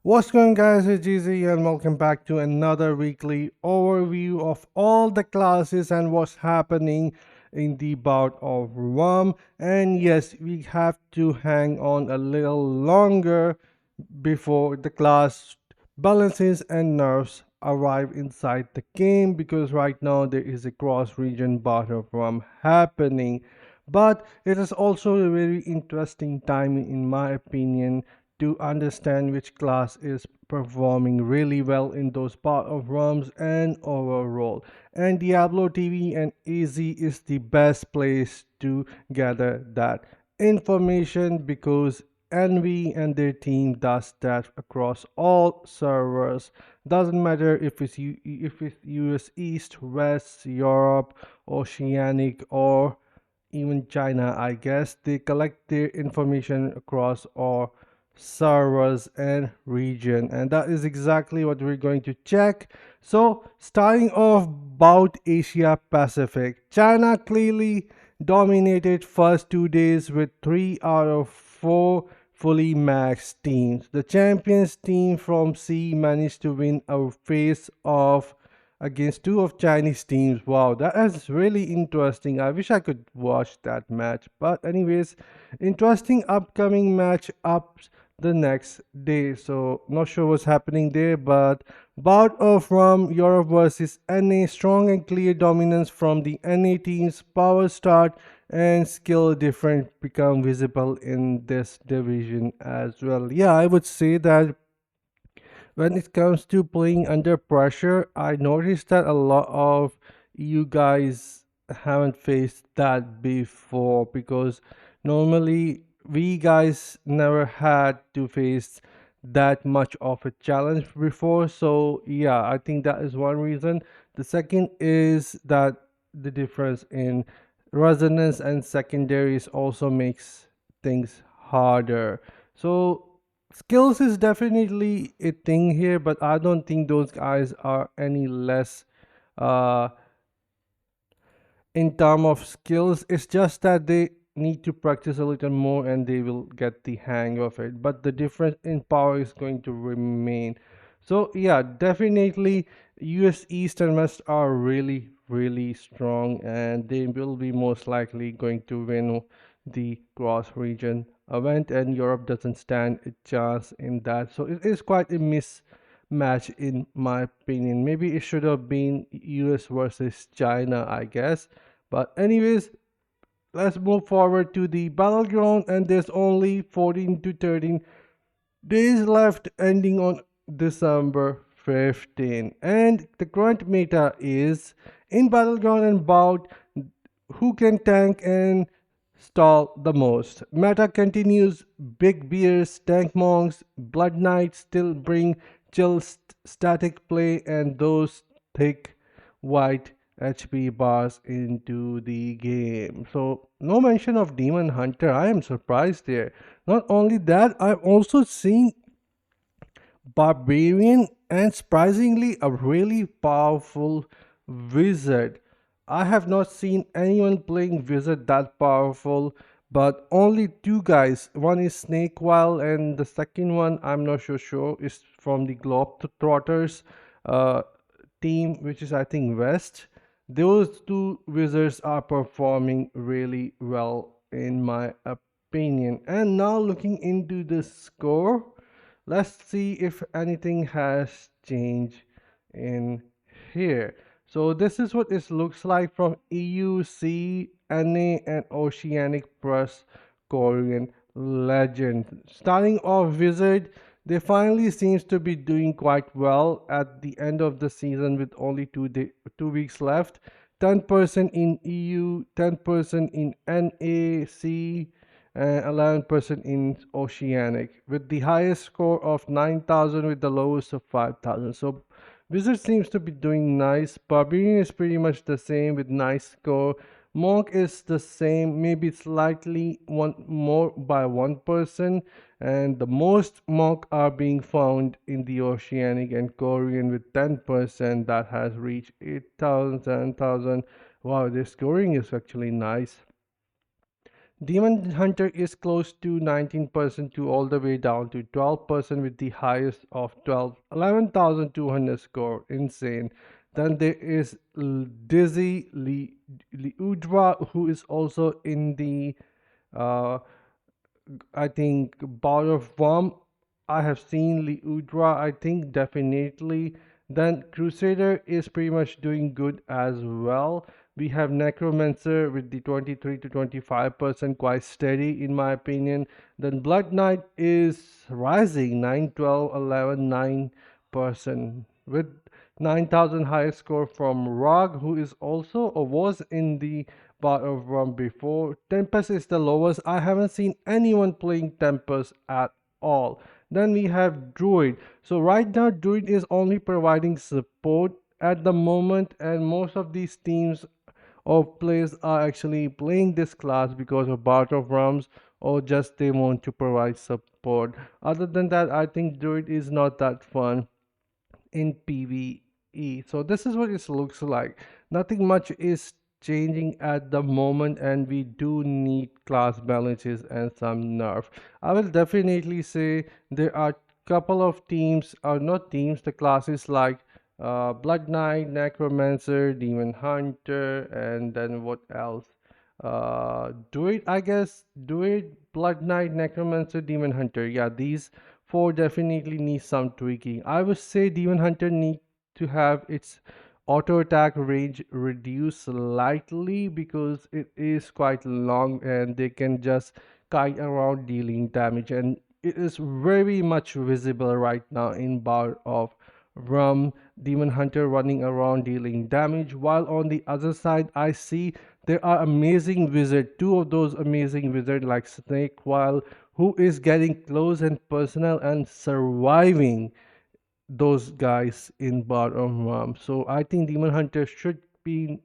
What's going guys, it's GZ and welcome back to another weekly overview of all the classes and what's happening in the bout of Rum. And yes, we have to hang on a little longer before the class balances and nerfs arrive inside the game, because right now there is a cross region bout of Rum happening. But it is also a very interesting time in my opinion to understand which class is performing really well in those part of ROMs and overall. And Diablo TV and AZ is the best place to gather that information, because Envy and their team does that across all servers. Doesn't matter if it's US East, West, Europe, Oceanic, or even China, I guess. They collect their information across all servers and region, and that is exactly what we're going to check. So starting off about Asia Pacific, China clearly dominated first 2 days with 3 out of 4 fully maxed teams. The champions team from C managed to win a face off against two of Chinese teams. Wow, that is really interesting. I wish I could watch that match. But anyways, interesting upcoming match ups the next day. So not sure what's happening there, but bout of from Europe versus NA, strong and clear dominance from the NA teams. Power start and skill difference become visible in this division as well. Yeah, I would say that when it comes to playing under pressure, I noticed that a lot of you guys haven't faced that before, because normally we guys never had to face that much of a challenge before. So yeah, I think that is one reason. The second is that the difference in resonance and secondaries also makes things harder. So skills is definitely a thing here, but I don't think those guys are any less uh in term of skills. It's just that they need to practice a little more and they will get the hang of it, but the difference in power is going to remain. So yeah, definitely US East and West are really strong, and they will be most likely going to win the cross region event, and Europe doesn't stand a chance in that. So it is quite a mismatch in my opinion. Maybe it should have been US versus China, I guess. But anyways, let's move forward to the Battleground, and there's only 14 to 13 days left, ending on December 15. And the current meta is in Battleground and bout who can tank and stall the most. Meta continues. Big beers, tank monks, blood knights still bring chill static play, and those thick white HP bars into the game. So no mention of demon hunter. I am surprised there. Not only that, I'm also seeing barbarian and surprisingly a really powerful wizard. I have not seen anyone playing wizard that powerful, but only two guys. One is Snake Wild, and the second one I'm not so sure is from the Globetrotters uh, team, which is I think West. Those two wizards are performing really well in my opinion. And now looking into the score, let's see if anything has changed in here. So this is what it looks like from EU, C, NA, and Oceanic plus Korean legend. Starting off Wizard, they finally seems to be doing quite well at the end of the season with only 2 weeks left. 10% in EU, 10% in NAC, and 11% in Oceanic, with the highest score of 9,000 with the lowest of 5,000. So Wizard seems to be doing nice. Barbarian is pretty much the same with nice score. Monk is the same, maybe slightly one more by 1%, and the most monk are being found in the Oceanic and Korean with 10% that has reached 8,000, 10,000. Wow, their scoring is actually nice. Demon Hunter is close to 19% to all the way down to 12% with the highest of 11,200 score. Insane. Then there is Dizzy Liudra, who is also in the uh, I think Bar of Worm. I have seen Liudra, I think definitely. Then Crusader is pretty much doing good as well. We have Necromancer with the 23 to 25% quite steady in my opinion. Then Blood Knight is rising 9, 12, 11, 9% with 9,000 highest score from Rog, who is also or was in the Battleground before. Tempest is the lowest. I haven't seen anyone playing Tempest at all. Then we have Druid. So right now Druid is only providing support at the moment, and most of these teams of players are actually playing this class because of Bart of Realms, or just they want to provide support. Other than that, I think Druid is not that fun in PvE. So this is what it looks like. Nothing much is changing at the moment, and we do need class balances and some nerf. I will definitely say there are couple of teams, or not teams, the classes like Blood Knight, Necromancer, Demon Hunter, and then what else? Druid, I guess. Druid, Blood Knight, Necromancer, Demon Hunter. Yeah, these four definitely need some tweaking. I would say Demon Hunter need to have its auto attack range reduced slightly because it is quite long and they can just kite around dealing damage, and it is very much visible right now in Bar of Rum. Demon Hunter running around dealing damage, while on the other side I see there are amazing wizard, two of those amazing wizard like Snake While, who is getting close and personal and surviving those guys in bottom realm. So I think Demon Hunter should be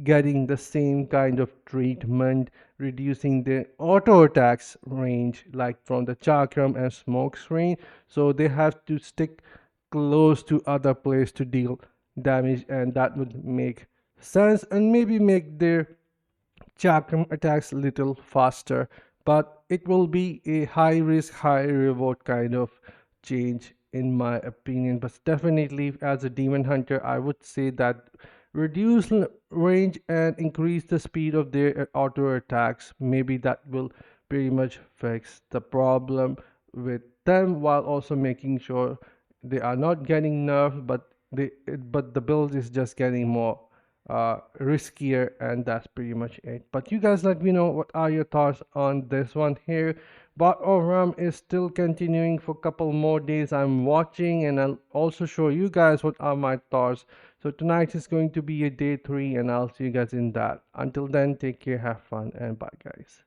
getting the same kind of treatment, reducing the auto attacks range like from the chakram and smoke screen. So they have to stick close to other players to deal damage, and that would make sense and maybe make their chakram attacks a little faster, but it will be a high risk, high reward kind of change in my opinion. But definitely, as a demon hunter, I would say that reduce range and increase the speed of their auto attacks. Maybe that will pretty much fix the problem with them while also making sure they are not getting nerfed, but the build is just getting more riskier, and that's pretty much it. But you guys let me know what are your thoughts on this one here. Bot of Ram is still continuing for a couple more days. I'm watching, and I'll also show you guys what are my thoughts. So tonight is going to be a day 3, and I'll see you guys in that. Until then, take care, have fun, and bye guys.